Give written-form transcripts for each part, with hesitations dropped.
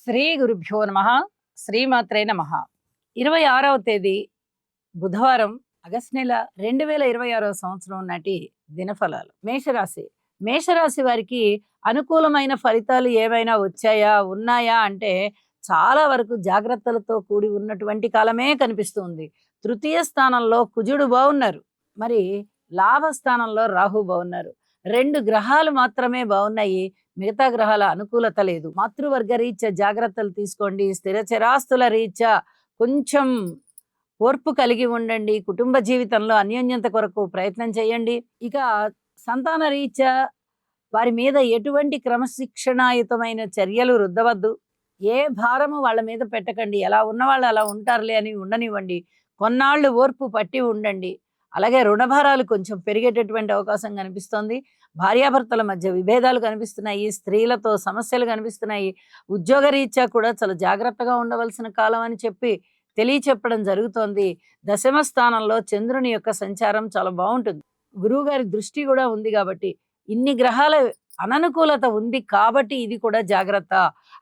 శ్రీ గురుభ్యో నమ. శ్రీమాత్రే నమ. 26వ తేదీ బుధవారం, ఆగస్టు నెల 2026వ సంవత్సరం నాటి దినఫలాలు. మేషరాశి. మేషరాశి వారికి అనుకూలమైన ఫలితాలు ఏవైనా ఉన్నాయా అంటే చాలా వరకు జాగ్రత్తలతో కూడి ఉన్నటువంటి కాలమే కనిపిస్తుంది. తృతీయ స్థానంలో కుజుడు బాగున్నారు, మరి లాభస్థానంలో రాహు బాగున్నారు. 2 గ్రహాలు మాత్రమే బాగున్నాయి, మిగతా గ్రహాల అనుకూలత లేదు. మాతృవర్గ రీత్యా జాగ్రత్తలు తీసుకోండి. స్థిర చరాస్తుల రీత్యా కొంచెం ఓర్పు కలిగి ఉండండి. కుటుంబ జీవితంలో అన్యోన్యత కొరకు ప్రయత్నం చేయండి. ఇక సంతాన రీత్యా వారి మీద ఎటువంటి క్రమశిక్షణాయుతమైన చర్యలు రుద్దవద్దు. ఏ భారము వాళ్ళ మీద పెట్టకండి. ఎలా ఉన్నవాళ్ళు అలా ఉంటారులే అని ఉండనివ్వండి. కొన్నాళ్ళు ఓర్పు పట్టి ఉండండి. అలాగే రుణభారాలు కొంచెం పెరిగేటటువంటి అవకాశం కనిపిస్తోంది. భార్యాభర్తల మధ్య విభేదాలు కనిపిస్తున్నాయి. స్త్రీలతో సమస్యలు కనిపిస్తున్నాయి. ఉద్యోగరీత్యా కూడా చాలా జాగ్రత్తగా ఉండవలసిన కాలం అని చెప్పి తెలియచెప్పడం జరుగుతోంది. దశమ స్థానంలో చంద్రుని యొక్క సంచారం చాలా బాగుంటుంది. గురువుగారి దృష్టి కూడా ఉంది కాబట్టి, ఇన్ని గ్రహాల అననుకూలత ఉంది కాబట్టి ఇది కూడా జాగ్రత్త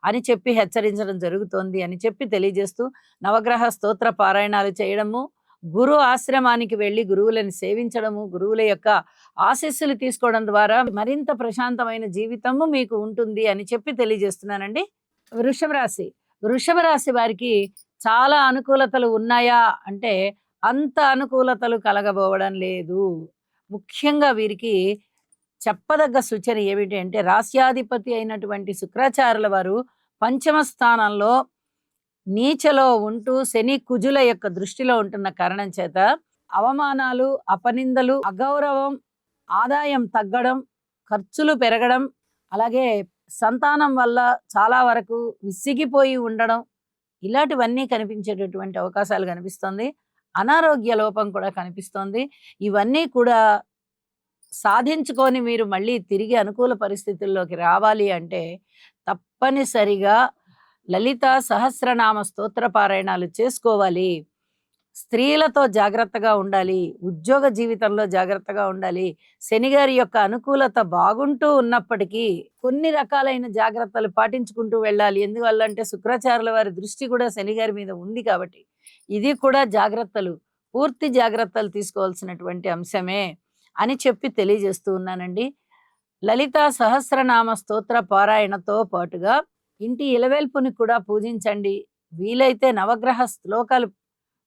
అని చెప్పి హెచ్చరించడం జరుగుతోంది అని చెప్పి తెలియజేస్తూ నవగ్రహ స్తోత్ర పారాయణాలు చేయడము, గురు ఆశ్రమానికి వెళ్ళి గురువులను సేవించడము, గురువుల యొక్క ఆశీస్సులు తీసుకోవడం ద్వారా మరింత ప్రశాంతమైన జీవితము మీకు ఉంటుంది అని చెప్పి తెలియజేస్తున్నానండి. వృషభ రాశి. వృషభ రాశి వారికి చాలా అనుకూలతలు ఉన్నాయా అంటే అంత అనుకూలతలు కలగబోవడం లేదు. ముఖ్యంగా వీరికి చెప్పదగ్గ సూచన ఏమిటి అంటే, రాస్యాధిపతి అయినటువంటి శుక్రాచార్యుల వారు పంచమ స్థానంలో నీచలో ఉంటూ శని కుజుల యొక్క దృష్టిలో ఉంటున్న కారణం చేత అవమానాలు, అపనిందలు, అగౌరవం, ఆదాయం తగ్గడం, ఖర్చులు పెరగడం, అలాగే సంతానం వల్ల చాలా వరకు విసిగిపోయి ఉండడం, ఇలాంటివన్నీ కనిపించేటటువంటి అవకాశాలు కనిపిస్తుంది. అనారోగ్య లోపం కూడా కనిపిస్తోంది. ఇవన్నీ కూడా సాధించుకొని మీరు మళ్ళీ తిరిగి అనుకూల పరిస్థితుల్లోకి రావాలి అంటే తప్పనిసరిగా లలిత సహస్రనామ స్తోత్ర పారాయణాలు చేసుకోవాలి. స్త్రీలతో జాగ్రత్తగా ఉండాలి. ఉద్యోగ జీవితంలో జాగ్రత్తగా ఉండాలి. శనిగారి యొక్క అనుకూలత బాగుంటూ ఉన్నప్పటికీ కొన్ని రకాలైన జాగ్రత్తలు పాటించుకుంటూ వెళ్ళాలి. ఎందువల్లంటే శుక్రాచార్యుల వారి దృష్టి కూడా శనిగారి మీద ఉంది కాబట్టి ఇది కూడా పూర్తి జాగ్రత్తలు తీసుకోవాల్సినటువంటి అంశమే అని చెప్పి తెలియజేస్తూ ఉన్నానండి. లలిత సహస్రనామ స్తోత్ర పారాయణతో పాటుగా ఇంటి ఇలవేల్పుని కూడా పూజించండి. వీలైతే నవగ్రహ శ్లోకాలు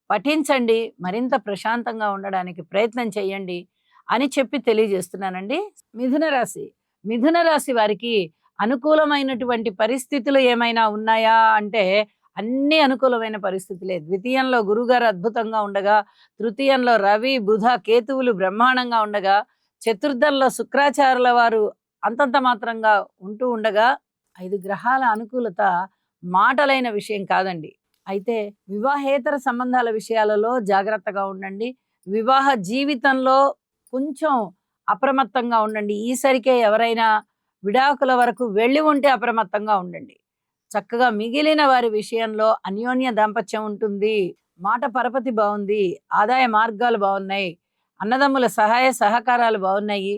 పఠించండి. మరింత ప్రశాంతంగా ఉండడానికి ప్రయత్నం చేయండి అని చెప్పి తెలియజేస్తున్నానండి. మిథున రాశి. మిథున రాశి వారికి అనుకూలమైనటువంటి పరిస్థితులు ఏమైనా ఉన్నాయా అంటే అన్ని అనుకూలమైన పరిస్థితులే. ద్వితీయంలో గురుగారు అద్భుతంగా ఉండగా, తృతీయంలో రవి బుధ కేతువులు బ్రహ్మాండంగా ఉండగా, చతుర్థంలో శుక్రాచార్యుల వారు అంతంత మాత్రంగా ఉంటూ ఉండగా 5 గ్రహాల అనుకూలత మాటలైన విషయం కాదండి. అయితే వివాహేతర సంబంధాల విషయాలలో జాగ్రత్తగా ఉండండి. వివాహ జీవితంలో కొంచెం అప్రమత్తంగా ఉండండి. ఈసరికే ఎవరైనా విడాకుల వరకు వెళ్ళి ఉంటే అప్రమత్తంగా ఉండండి. చక్కగా మిగిలిన వారి విషయంలో అన్యోన్య దాంపత్యం ఉంటుంది. మాట పరపతి బాగుంది. ఆదాయ మార్గాలు బాగున్నాయి. అన్నదమ్ముల సహాయ సహకారాలు బాగున్నాయి.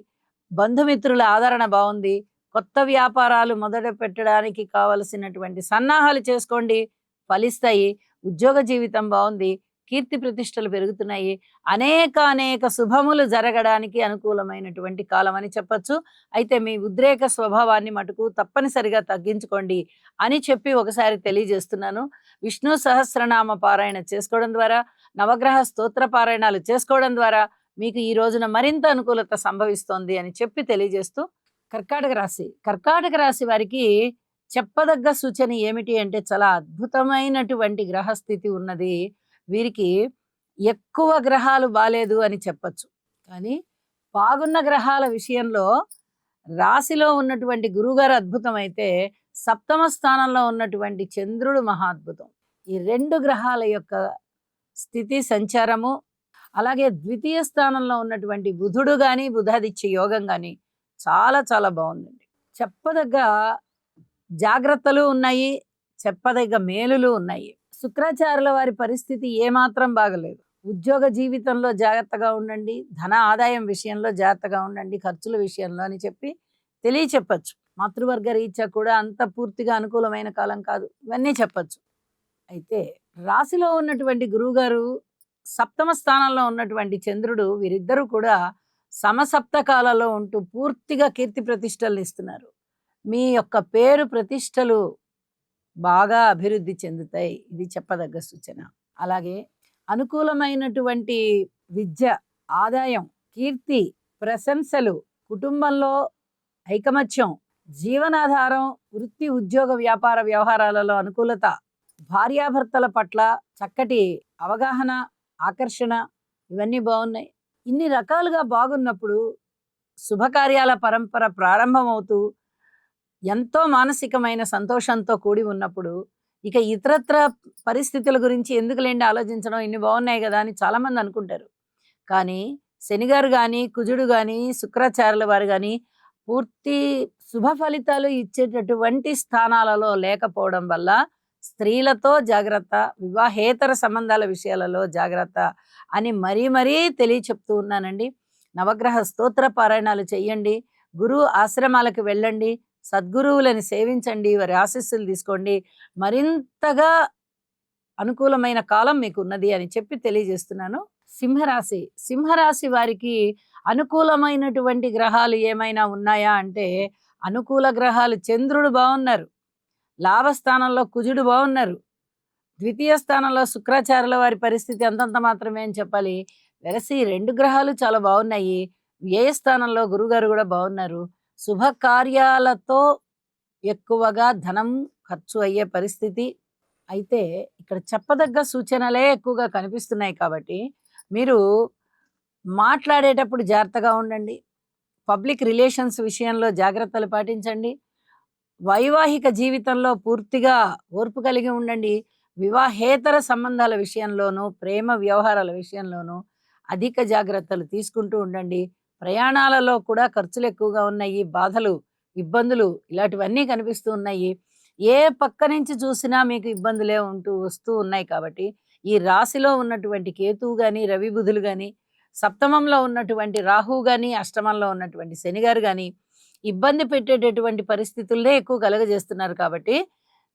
బంధుమిత్రుల ఆదరణ బాగుంది. కొత్త వ్యాపారాలు మొదలు పెట్టడానికి కావలసినటువంటి సన్నాహాలు చేసుకోండి, ఫలిస్తాయి. ఉద్యోగ జీవితం బాగుంది. కీర్తి ప్రతిష్టలు పెరుగుతున్నాయి. అనేక శుభములు జరగడానికి అనుకూలమైనటువంటి కాలం అని చెప్పచ్చు. అయితే మీ ఉద్రేక స్వభావాన్ని మటుకు తప్పనిసరిగా తగ్గించుకోండి అని చెప్పి ఒకసారి తెలియజేస్తున్నాను. విష్ణు సహస్రనామ పారాయణ చేసుకోవడం ద్వారా, నవగ్రహ స్తోత్ర పారాయణాలు చేసుకోవడం ద్వారా మీకు ఈ రోజున మరింత అనుకూలత సంభవిస్తోంది అని చెప్పి తెలియజేస్తూ కర్కాటక రాశి. కర్కాటక రాశి వారికి చెప్పదగ్గ సూచన ఏమిటి అంటే చాలా అద్భుతమైనటువంటి గ్రహస్థితి ఉన్నది. వీరికి ఎక్కువ గ్రహాలు బాలేదు అని చెప్పచ్చు. కానీ బాగున్న గ్రహాల విషయంలో రాశిలో ఉన్నటువంటి గురువుగారు అద్భుతమైతే, సప్తమ స్థానంలో ఉన్నటువంటి చంద్రుడు మహాద్భుతం. ఈ 2 గ్రహాల యొక్క స్థితి సంచారము, అలాగే ద్వితీయ స్థానంలో ఉన్నటువంటి బుధుడు కానీ బుధాదిత్య యోగం కానీ చాలా బాగుందండి. చెప్పదగ్గ జాగ్రత్తలు ఉన్నాయి, చెప్పదగ్గ మేలులు ఉన్నాయి. శుక్రాచార్యుల వారి పరిస్థితి ఏమాత్రం బాగలేదు. ఉద్యోగ జీవితంలో జాగ్రత్తగా ఉండండి. ధన ఆదాయం విషయంలో జాగ్రత్తగా ఉండండి. ఖర్చుల విషయంలో అని చెప్పి తెలియచెప్పచ్చు. మాతృవర్గ రీత్యా కూడా అంత పూర్తిగా అనుకూలమైన కాలం కాదు. ఇవన్నీ చెప్పొచ్చు. అయితే రాశిలో ఉన్నటువంటి గురువుగారు, సప్తమ స్థానంలో ఉన్నటువంటి చంద్రుడు, వీరిద్దరూ కూడా సమసప్తకాలలో ఉంటూ పూర్తిగా కీర్తి ప్రతిష్టలను ఇస్తున్నారు. మీ యొక్క పేరు ప్రతిష్టలు బాగా అభివృద్ధి చెందుతాయి. ఇది చెప్పదగ్గ సూచన. అలాగే అనుకూలమైనటువంటి విద్య, ఆదాయం, కీర్తి, ప్రశంసలు, కుటుంబంలో ఐకమత్యం, జీవనాధారం, వృత్తి, ఉద్యోగ, వ్యాపార వ్యవహారాలలో అనుకూలత, భార్యాభర్తల పట్ల చక్కటి అవగాహన, ఆకర్షణ, ఇవన్నీ బాగున్నాయి. ఇన్ని రకాలుగా బాగున్నప్పుడు శుభకార్యాల పరంపర ప్రారంభమవుతూ ఎంతో మానసికమైన సంతోషంతో కూడి ఉన్నప్పుడు ఇక ఇతరత్ర పరిస్థితుల గురించి ఎందుకులేండి ఆలోచించడం, ఇన్ని బాగున్నాయి కదా అని చాలామంది అనుకుంటారు. కానీ శనిగారు కానీ, కుజుడు కానీ, శుక్రాచార్యుల వారు కానీ పూర్తి శుభ ఫలితాలు ఇచ్చేటటువంటి స్థానాలలో లేకపోవడం వల్ల స్త్రీలతో జాగ్రత్త, వివాహేతర సంబంధాల విషయాలలో జాగ్రత్త అని మరీ మరీ తెలియచెప్తూ ఉన్నానండి. నవగ్రహ స్తోత్ర పారాయణాలు చెయ్యండి, గురువు ఆశ్రమాలకు వెళ్ళండి, సద్గురువులని సేవించండి, వారి ఆశీస్సులు తీసుకోండి. మరింతగా అనుకూలమైన కాలం మీకు ఉన్నది అని చెప్పి తెలియజేస్తున్నాను. సింహరాశి. సింహరాశి వారికి అనుకూలమైనటువంటి గ్రహాలు ఏమైనా ఉన్నాయా అంటే, అనుకూల గ్రహాలు చంద్రుడు బాగున్నారు, లాభస్థానంలో కుజుడు బాగున్నారు, ద్వితీయ స్థానంలో శుక్రాచార్యుల వారి పరిస్థితి అంతంత మాత్రమే అని చెప్పాలి. వెరసి 2 గ్రహాలు చాలా బాగున్నాయి. వ్యయ స్థానంలో గురుగారు కూడా బాగున్నారు. శుభకార్యాలతో ఎక్కువగా ధనం ఖర్చు అయ్యే పరిస్థితి. అయితే ఇక్కడ చెప్పదగ్గ సూచనలే ఎక్కువగా కనిపిస్తున్నాయి కాబట్టి మీరు మాట్లాడేటప్పుడు జాగ్రత్తగా ఉండండి. పబ్లిక్ రిలేషన్స్ విషయంలో జాగ్రత్తలు పాటించండి. వైవాహిక జీవితంలో పూర్తిగా ఓర్పు కలిగి ఉండండి. వివాహేతర సంబంధాల విషయంలోనూ, ప్రేమ వ్యవహారాల విషయంలోనూ అధిక జాగ్రత్తలు తీసుకుంటూ ఉండండి. ప్రయాణాలలో కూడా ఖర్చులు ఎక్కువగా ఉన్నాయి, బాధలు, ఇబ్బందులు ఇలాంటివన్నీ కనిపిస్తూ ఉన్నాయి. ఏ పక్క నుంచి చూసినా మీకు ఇబ్బందులే వస్తూ ఉన్నాయి కాబట్టి ఈ రాశిలో ఉన్నటువంటి కేతువు కానీ, రవి బుధులు కానీ, సప్తమంలో ఉన్నటువంటి రాహువు కానీ, అష్టమంలో ఉన్నటువంటి శనిగారు కానీ ఇబ్బంది పెట్టేటటువంటి పరిస్థితులనే ఎక్కువ కలుగజేస్తున్నారు. కాబట్టి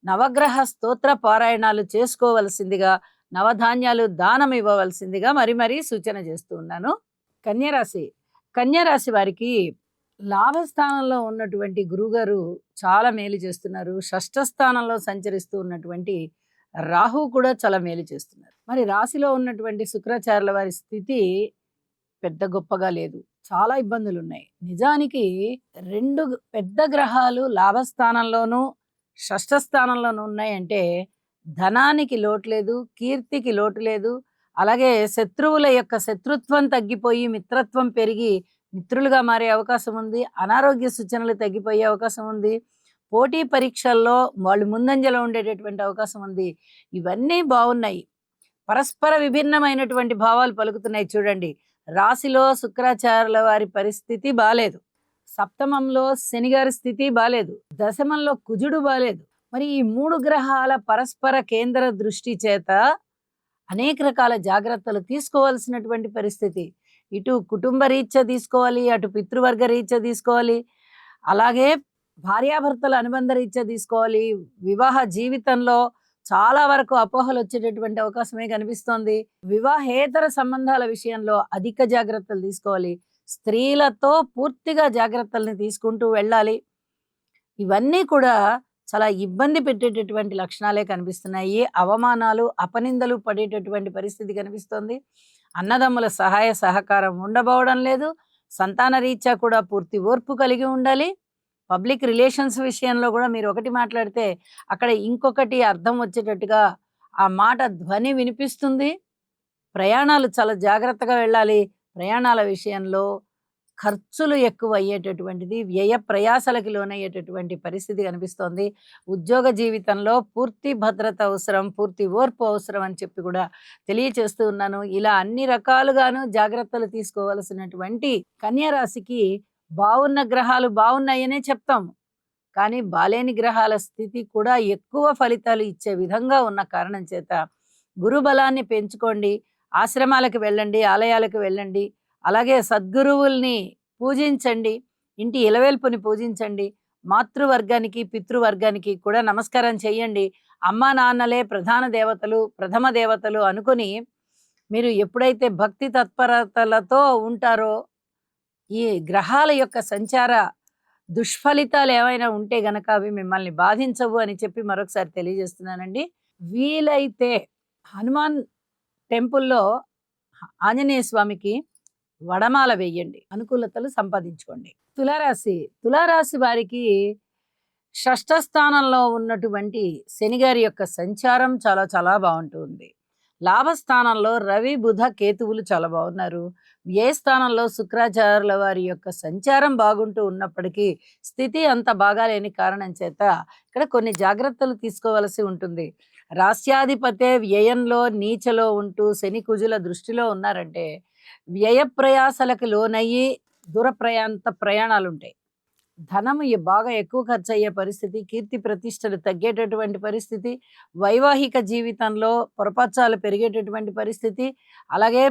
నవగ్రహ స్తోత్ర పారాయణాలు చేసుకోవలసిందిగా, నవధాన్యాలు దానం ఇవ్వవలసిందిగా మరీ సూచన చేస్తూ ఉన్నాను. కన్యరాశి. కన్యరాశి వారికి లాభస్థానంలో ఉన్నటువంటి గురుగారు చాలా మేలు చేస్తున్నారు. షష్ఠ స్థానంలో సంచరిస్తూ ఉన్నటువంటి రాహు కూడా చాలా మేలు చేస్తున్నారు. మరి రాశిలో ఉన్నటువంటి శుక్రాచార్యుల వారి స్థితి పెద్ద గొప్పగా లేదు, చాలా ఇబ్బందులు ఉన్నాయి. నిజానికి 2 పెద్ద గ్రహాలు లాభస్థానంలోనూ షష్ఠ స్థానంలోనూ ఉన్నాయంటే ధనానికి లోటు లేదు, కీర్తికి లోటు లేదు. అలాగే శత్రువుల యొక్క శత్రుత్వం తగ్గిపోయి మిత్రత్వం పెరిగి మిత్రులుగా మారే అవకాశం ఉంది. అనారోగ్య సూచనలు తగ్గిపోయే అవకాశం ఉంది. పోటీ పరీక్షల్లో వాళ్ళు ముందంజలో ఉండేటటువంటి అవకాశం ఉంది. ఇవన్నీ బాగున్నాయి. పరస్పర విభిన్నమైనటువంటి భావాలు పలుకుతున్నాయి. చూడండి, రాశిలో శుక్రాచార్యుల వారి పరిస్థితి బాలేదు, సప్తమంలో శనిగారి స్థితి బాలేదు, దశమంలో కుజుడు బాలేదు. మరి ఈ 3 గ్రహాల పరస్పర కేంద్ర దృష్టి చేత అనేక రకాల జాగ్రత్తలు తీసుకోవాల్సినటువంటి పరిస్థితి. ఇటు కుటుంబ రీత్యా తీసుకోవాలి, అటు పితృవర్గ రీత్యా తీసుకోవాలి, అలాగే భార్యాభర్తల అనుబంధ రీత్యా తీసుకోవాలి. వివాహ జీవితంలో చాలా వరకు అపోహలు వచ్చేటటువంటి అవకాశమే కనిపిస్తోంది. వివాహేతర సంబంధాల విషయంలో అధిక జాగ్రత్తలు తీసుకోవాలి. స్త్రీలతో పూర్తిగా జాగ్రత్తల్ని తీసుకుంటూ వెళ్ళాలి. ఇవన్నీ కూడా చాలా ఇబ్బంది పెట్టేటటువంటి లక్షణాలే కనిపిస్తున్నాయి. అవమానాలు, అపనిందలు పడేటటువంటి పరిస్థితి కనిపిస్తోంది. అన్నదమ్ముల సహాయ సహకారం ఉండబోవడం లేదు. సంతాన రీత్యా కూడా పూర్తి ఓర్పు కలిగి ఉండాలి. పబ్లిక్ రిలేషన్స్ విషయంలో కూడా మీరు ఒకటి మాట్లాడితే అక్కడ ఇంకొకటి అర్థం వచ్చేటట్టుగా ఆ మాట ధ్వని వినిపిస్తుంది. ప్రయాణాలు చాలా జాగ్రత్తగా వెళ్ళాలి. ప్రయాణాల విషయంలో ఖర్చులు ఎక్కువ అయ్యేటటువంటిది, వ్యయ ప్రయాసలకి లోనయ్యేటటువంటి పరిస్థితి కనిపిస్తోంది. ఉద్యోగ జీవితంలో పూర్తి భద్రత అవసరం, పూర్తి ఓర్పు అవసరం అని చెప్పి కూడా తెలియచేస్తూ ఉన్నాను. ఇలా అన్ని రకాలుగాను జాగ్రత్తలు తీసుకోవాల్సినటువంటి కన్యరాశికి బాగున్న గ్రహాలు బాగున్నాయనే చెప్తాము, కానీ బాలేని గ్రహాల స్థితి కూడా ఎక్కువ ఫలితాలు ఇచ్చే విధంగా ఉన్న కారణం చేత గురు బలాన్ని పెంచుకోండి. ఆశ్రమాలకు వెళ్ళండి, ఆలయాలకు వెళ్ళండి, అలాగే సద్గురువుల్ని పూజించండి, ఇంటి ఇలవేల్పుని పూజించండి. మాతృవర్గానికి పితృవర్గానికి కూడా నమస్కారం చేయండి. అమ్మా నాన్నలే ప్రధాన దేవతలు, ప్రథమ దేవతలు అనుకుని మీరు ఎప్పుడైతే భక్తి తత్పరతలతో ఉంటారో, ఈ గ్రహాల యొక్క సంచార దుష్ఫలితాలు ఏమైనా ఉంటే గనక అవి మిమ్మల్ని బాధించవు అని చెప్పి మరొకసారి తెలియజేస్తున్నానండి. వీలైతే హనుమాన్ టెంపుల్‌లో ఆంజనేయ స్వామికి వడమాల వేయండి. అనుకూలతలు సంపాదించుకోండి. తులారాశి వారికి షష్ఠ స్థానంలో ఉన్నటువంటి శనిగారి యొక్క సంచారం చాలా చాలా బాగుంటుంది. లాభస్థానంలో రవి బుధ కేతువులు చాలా బాగున్నారు. వ్యయ స్థానంలో శుక్రాచార్యుల వారి యొక్క సంచారం బాగుంటూ ఉన్నప్పటికీ స్థితి అంత బాగాలేని కారణం చేత ఇక్కడ కొన్ని జాగ్రత్తలు తీసుకోవలసి ఉంటుంది. రాస్యాధిపతే వ్యయంలో నీచలో ఉంటూ శని కుజుల దృష్టిలో ఉన్నారంటే వ్యయ ప్రయాసలకు లోనయ్యి ప్రయాణాలు ఉంటాయి. ధనం బాగా ఎక్కువ ఖర్చు అయ్యే పరిస్థితి, కీర్తి ప్రతిష్టలు తగ్గేటటువంటి పరిస్థితి, వైవాహిక జీవితంలో పొరపచ్చాలు పెరిగేటటువంటి పరిస్థితి, అలాగే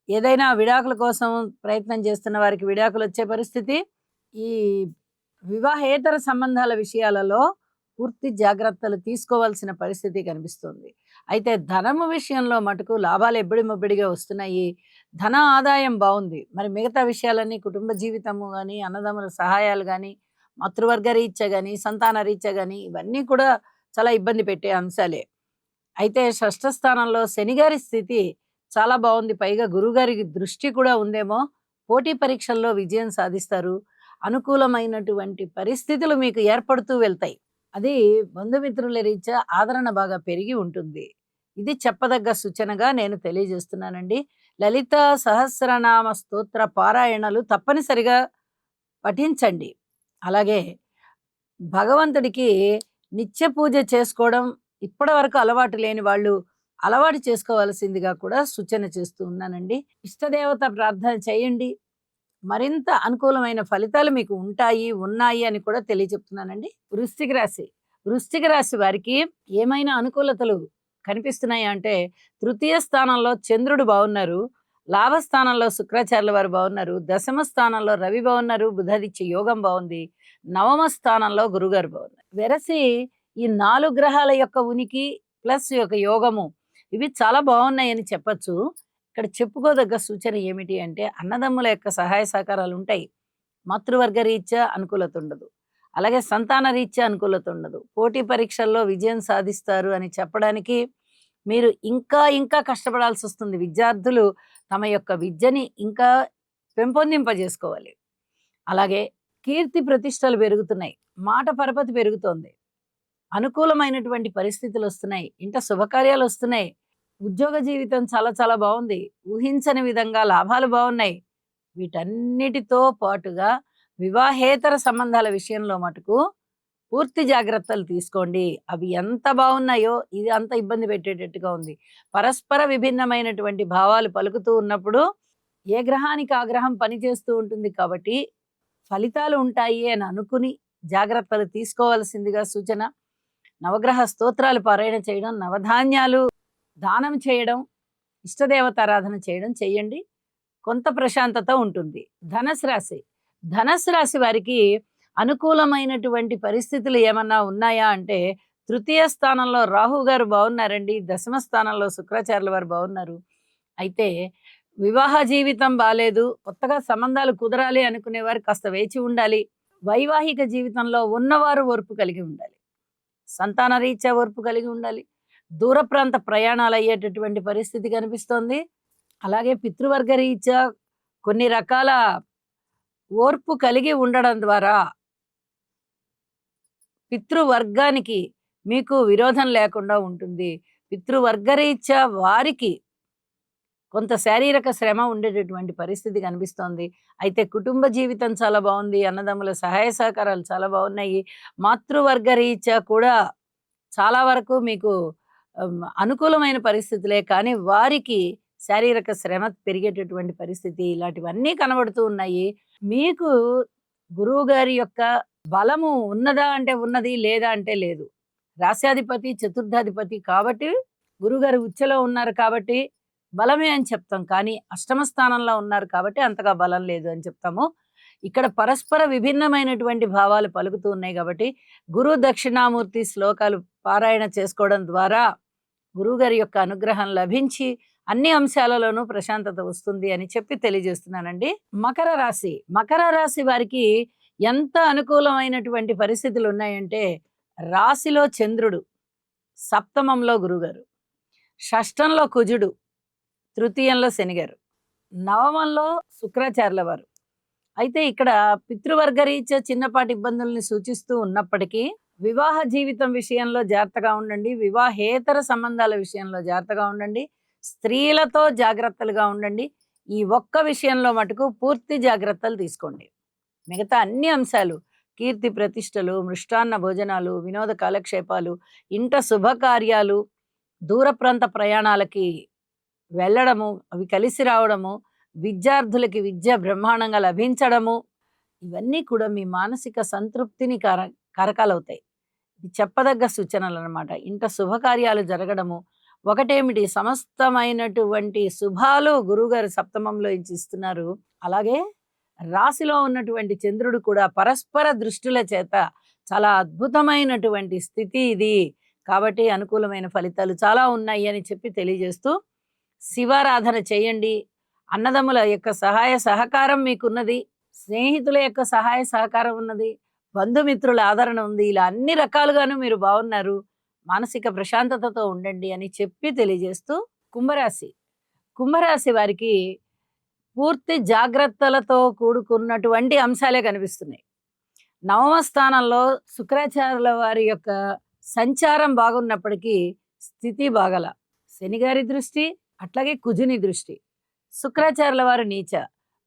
ఏదైనా విడాకుల కోసం ప్రయత్నం చేస్తున్న వారికి విడాకులు వచ్చే పరిస్థితి, ఈ వివాహేతర సంబంధాల విషయాలలో పూర్తి జాగ్రత్తలు తీసుకోవాల్సిన పరిస్థితి కనిపిస్తుంది. అయితే ధనము విషయంలో మటుకు లాభాలు ఎబ్బడి మొబ్బడిగా వస్తున్నాయి. ధన ఆదాయం బాగుంది. మరి మిగతా విషయాలన్నీ కుటుంబ జీవితము కానీ, అన్నదమ్ముల సహాయాలు కానీ, మాతృవర్గ రీత్యా కానీ, సంతాన రీత్యా కానీ ఇవన్నీ కూడా చాలా ఇబ్బంది పెట్టే అంశాలే. అయితే షష్ఠ స్థానంలో శనిగారి స్థితి చాలా బాగుంది. పైగా గురుగారి దృష్టి కూడా ఉందేమో. పోటీ పరీక్షల్లో విజయం సాధిస్తారు. అనుకూలమైనటువంటి పరిస్థితులు మీకు ఏర్పడుతూ వెళ్తాయి. అది బంధుమిత్రుల రీత్యా ఆదరణ బాగా పెరిగి ఉంటుంది. ఇది చెప్పదగ్గ సూచనగా నేను తెలియజేస్తున్నానండి. లలిత సహస్రనామ స్తోత్ర పారాయణలు తప్పనిసరిగా పఠించండి. అలాగే భగవంతుడికి నిత్య పూజ చేసుకోవడం ఇప్పటి వరకు అలవాటు లేని వాళ్ళు అలవాటు చేసుకోవాల్సిందిగా కూడా సూచన చేస్తూ ఉన్నానండి. ఇష్టదేవత ప్రార్థన చేయండి. మరింత అనుకూలమైన ఫలితాలు మీకు ఉన్నాయి అని కూడా తెలియచెప్తున్నానండి. వృశ్చిక రాశి వారికి ఏమైనా అనుకూలతలు కనిపిస్తున్నాయి అంటే తృతీయ స్థానంలో చంద్రుడు బాగున్నారు, లాభస్థానంలో శుక్రాచార్యుల వారు బాగున్నారు, దశమ స్థానంలో రవి బాగున్నారు, బుధాదిత్య యోగం బాగుంది, నవమ స్థానంలో గురుగారు బాగున్నారు. వెరసి ఈ 4 గ్రహాల యొక్క ఉనికి ప్లస్ యొక్క యోగము ఇవి చాలా బాగున్నాయని చెప్పచ్చు. ఇక్కడ చెప్పుకోదగ్గ సూచన ఏమిటి అంటే అన్నదమ్ముల యొక్క సహాయ సహకారాలు ఉంటాయి. మాతృవర్గ రీత్యా అనుకూలత ఉండదు, అలాగే సంతాన రీత్యా అనుకూలత ఉండదు. పోటీ పరీక్షల్లో విజయం సాధిస్తారు అని చెప్పడానికి మీరు ఇంకా కష్టపడాల్సి వస్తుంది. విద్యార్థులు తమ యొక్క విద్యని ఇంకా పెంపొందింపజేసుకోవాలి. అలాగే కీర్తి ప్రతిష్టలు పెరుగుతున్నాయి, మాట పరపతి పెరుగుతోంది, అనుకూలమైనటువంటి పరిస్థితులు వస్తున్నాయి, ఇంట శుభకార్యాలు వస్తున్నాయి, ఉద్యోగ జీవితం చాలా చాలా బాగుంది, ఊహించని విధంగా లాభాలు బాగున్నాయి. వీటన్నిటితో పాటుగా వివాహేతర సంబంధాల విషయంలో మటుకు పూర్తి జాగ్రత్తలు తీసుకోండి. అవి ఎంత బాగున్నాయో ఇది అంత ఇబ్బంది పెట్టేటట్టుగా ఉంది. పరస్పర విభిన్నమైనటువంటి భావాలు పలుకుతూ ఉన్నప్పుడు ఏ గ్రహానికి ఆ గ్రహం పనిచేస్తూ ఉంటుంది కాబట్టి ఫలితాలు ఉంటాయి అని అనుకుని జాగ్రత్తలు తీసుకోవాల్సిందిగా సూచన. నవగ్రహ స్తోత్రాలు పారాయణ చేయడం, నవధాన్యాలు దానం చేయడం, ఇష్టదేవతారాధన చేయడం చేయండి. కొంత ప్రశాంతత ఉంటుంది. ధనస్సు రాశి వారికి అనుకూలమైనటువంటి పరిస్థితులు ఏమన్నా ఉన్నాయా అంటే తృతీయ స్థానంలో రాహు గారు బాగున్నారండి, దశమ స్థానంలో శుక్రాచార్యుల వారు బాగున్నారు. అయితే వివాహ జీవితం బాలేదు, కొత్తగా సంబంధాలు కుదరాలి అనుకునేవారు కాస్త వేచి ఉండాలి. వైవాహిక జీవితంలో ఉన్నవారు ఓర్పు కలిగి ఉండాలి, సంతాన రీత్యా ఓర్పు కలిగి ఉండాలి. దూర ప్రాంత ప్రయాణాలు అయ్యేటటువంటి పరిస్థితి కనిపిస్తోంది. అలాగే పితృవర్గ రీత్యా కొన్ని రకాల ఓర్పు కలిగి ఉండడం ద్వారా పితృవర్గానికి మీకు విరోధం లేకుండా ఉంటుంది. పితృవర్గరీత్యా వారికి కొంత శారీరక శ్రమ ఉండేటటువంటి పరిస్థితి కనిపిస్తోంది. అయితే కుటుంబ జీవితం చాలా బాగుంది, అన్నదమ్ముల సహాయ సహకారాలు చాలా బాగున్నాయి. మాతృవర్గ రీత్యా కూడా చాలా వరకు మీకు అనుకూలమైన పరిస్థితులే, కానీ వారికి శారీరక శ్రమ పెరిగేటటువంటి పరిస్థితి ఇలాంటివన్నీ కనబడుతూ ఉన్నాయి. మీకు గురువు గారి యొక్క బలము ఉన్నదా అంటే ఉన్నది, లేదా అంటే లేదు. రాస్యాధిపతి చతుర్థాధిపతి కాబట్టి గురుగారు ఉచ్చలో ఉన్నారు కాబట్టి బలమే అని చెప్తాం, కానీ అష్టమ స్థానంలో ఉన్నారు కాబట్టి అంతగా బలం లేదు అని చెప్తాము. ఇక్కడ పరస్పర విభిన్నమైనటువంటి భావాలు పలుకుతూ ఉన్నాయి కాబట్టి గురు దక్షిణామూర్తి శ్లోకాలు పారాయణ చేసుకోవడం ద్వారా గురువుగారి యొక్క అనుగ్రహం లభించి అన్ని అంశాలలోనూ ప్రశాంతత వస్తుంది అని చెప్పి తెలియజేస్తున్నానండి. మకర రాశి వారికి ఎంత అనుకూలమైనటువంటి పరిస్థితులు ఉన్నాయంటే, రాశిలో చంద్రుడు, సప్తమంలో గురుగారు, షష్టంలో కుజుడు, తృతీయంలో శనిగారు, నవమంలో శుక్రాచార్యుల వారు. అయితే ఇక్కడ పితృవర్గ రీత్యా చిన్నపాటి ఇబ్బందుల్ని సూచిస్తూ ఉన్నప్పటికీ వివాహ జీవితం విషయంలో జాగ్రత్తగా ఉండండి, వివాహేతర సంబంధాల విషయంలో జాగ్రత్తగా ఉండండి, స్త్రీలతో జాగ్రత్తలుగా ఉండండి. ఈ ఒక్క విషయంలో మటుకు పూర్తి జాగ్రత్తలు తీసుకోండి. మిగతా అన్ని అంశాలు, కీర్తి ప్రతిష్టలు, మృష్టాన్న భోజనాలు, వినోద కాలక్షేపాలు, ఇంట శుభకార్యాలు, దూర ప్రాంత ప్రయాణాలకి వెళ్ళడము, అవి కలిసి రావడము, విద్యార్థులకి విద్య బ్రహ్మాండంగా లభించడము, ఇవన్నీ కూడా మీ మానసిక సంతృప్తిని కారకాలవుతాయి. ఇది చెప్పదగ్గ సూచనలు అనమాట. ఇంట శుభకార్యాలు జరగడము, ఒకటేమిటి సమస్తమైనటువంటి శుభాలు గురువుగారు సప్తమంలో ఇస్తున్నారు. అలాగే రాశిలో ఉన్నటువంటి చంద్రుడు కూడా పరస్పర దృష్టిల చేత చాలా అద్భుతమైనటువంటి స్థితి ఇది. కాబట్టి అనుకూలమైన ఫలితాలు చాలా ఉన్నాయి అని చెప్పి తెలియజేస్తూ, శివారాధన చేయండి. అన్నదమ్ముల యొక్క సహాయ సహకారం మీకున్నది, స్నేహితుల యొక్క సహాయ సహకారం ఉన్నది, బంధుమిత్రుల ఆదరణ ఉంది. ఇలా అన్ని రకాలుగాను మీరు బాగున్నారు. మానసిక ప్రశాంతతతో ఉండండి అని చెప్పి తెలియజేస్తూ, కుంభరాశి వారికి పూర్తి జాగ్రత్తలతో కూడుకున్నటువంటి అంశాలే కనిపిస్తున్నాయి. నవమ స్థానంలో శుక్రాచార్యుల వారి యొక్క సంచారం బాగున్నప్పటికీ స్థితి బాగల. శనిగారి దృష్టి, అట్లాగే కుజుని దృష్టి, శుక్రాచార్యుల వారు నీచ,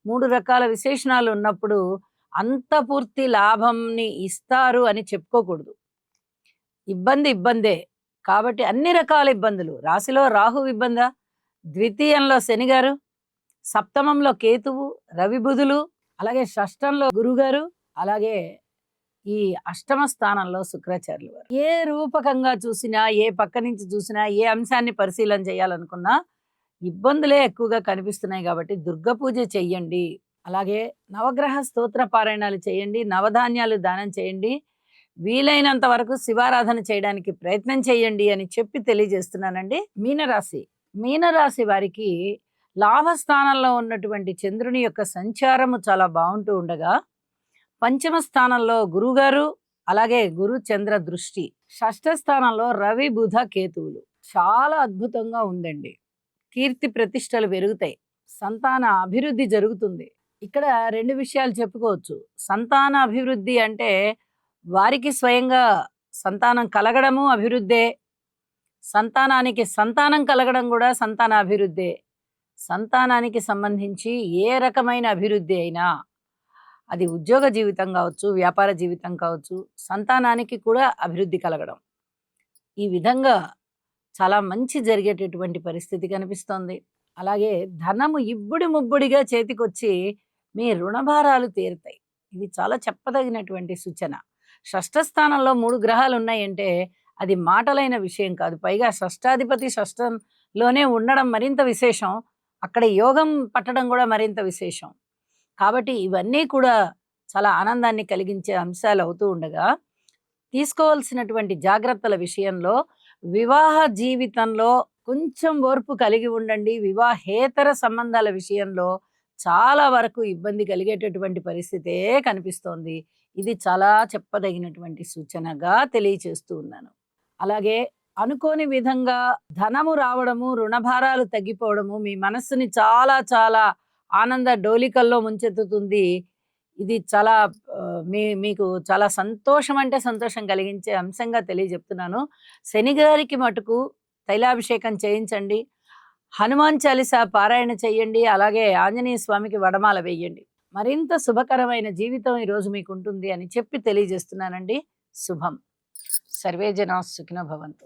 3 రకాల విశేషణాలు ఉన్నప్పుడు అంత పూర్తి లాభంని ఇస్తారు అని చెప్పుకోకూడదు. ఇబ్బందే. కాబట్టి అన్ని రకాల ఇబ్బందులు. రాశిలో రాహు ఇబ్బందా, ద్వితీయంలో శనిగారు, సప్తమంలో కేతువు, రవి బుధులు, అలాగే షష్టంలో గురుగారు, అలాగే ఈ అష్టమ స్థానంలో శుక్రాచార్యులు వారు. ఏ రూపకంగా చూసినా, ఏ పక్క నుంచి చూసినా, ఏ అంశాన్ని పరిశీలన చేయాలనుకున్నా ఇబ్బందులే ఎక్కువగా కనిపిస్తున్నాయి. కాబట్టి దుర్గ పూజ చెయ్యండి, అలాగే నవగ్రహ స్తోత్ర పారాయణాలు చేయండి, నవధాన్యాలు దానం చేయండి, వీలైనంత వరకు శివారాధన చేయడానికి ప్రయత్నం చేయండి అని చెప్పి తెలియజేస్తున్నానండి. మీనరాశి వారికి లాభస్థానంలో ఉన్నటువంటి చంద్రుని యొక్క సంచారము చాలా బాగుంటూ ఉండగా, పంచమ స్థానంలో గురుగారు, అలాగే గురు చంద్ర దృష్టి, షష్ఠ స్థానంలో రవి బుధ కేతువులు. చాలా అద్భుతంగా ఉందండి. కీర్తి ప్రతిష్టలు పెరుగుతాయి, సంతాన అభివృద్ధి జరుగుతుంది. ఇక్కడ 2 విషయాలు చెప్పుకోవచ్చు. సంతాన అభివృద్ధి అంటే వారికి స్వయంగా సంతానం కలగడము అభివృద్ధే, సంతానానికి సంతానం కలగడం కూడా సంతాన అభివృద్ధే. సంతానానికి సంబంధించి ఏ రకమైన అభివృద్ధి అయినా, అది ఉద్యోగ జీవితం కావచ్చు, వ్యాపార జీవితం కావచ్చు, సంతానానికి కూడా అభివృద్ధి కలగడం, ఈ విధంగా చాలా మంచి జరిగేటటువంటి పరిస్థితి కనిపిస్తోంది. అలాగే ధనము ఇబ్బడి ముబ్బడిగా చేతికొచ్చి మీ రుణభారాలు తీరుతాయి. ఇది చాలా చెప్పదగినటువంటి సూచన. షష్ఠ స్థానంలో 3 గ్రహాలు ఉన్నాయంటే అది మాటలైన విషయం కాదు. పైగా షష్ఠాధిపతి షష్ఠంలోనే ఉండడం మరింత విశేషం, అక్కడ యోగం పట్టడం కూడా మరింత విశేషం. కాబట్టి ఇవన్నీ కూడా చాలా ఆనందాన్ని కలిగించే అంశాలు అవుతూ ఉండగా, తీసుకోవాల్సినటువంటి జాగ్రత్తల విషయంలో వివాహ జీవితంలో కొంచెం ఓర్పు కలిగి ఉండండి. వివాహేతర సంబంధాల విషయంలో చాలా వరకు ఇబ్బంది కలిగేటటువంటి పరిస్థితే కనిపిస్తోంది. ఇది చాలా చెప్పదగినటువంటి సూచనగా తెలియచేస్తూ ఉన్నాను. అలాగే అనుకోని విధంగా ధనము రావడము, రుణభారాలు తగ్గిపోవడము మీ మనస్సుని చాలా చాలా ఆనంద డోలికల్లో ముంచెత్తుతుంది. ఇది చాలా మీకు చాలా సంతోషం అంటే సంతోషం కలిగించే అంశంగా తెలియజెప్తున్నాను. శనిగారికి మటుకు తైలాభిషేకం చేయించండి, హనుమాన్ చాలీసా పారాయణ చేయండి, అలాగే ఆంజనేయ స్వామికి వడమాల వేయండి. మరింత శుభకరమైన జీవితం ఈరోజు మీకు ఉంటుంది అని చెప్పి తెలియజేస్తున్నానండి. శుభం. సర్వే జనా సుఖినో భవంతు.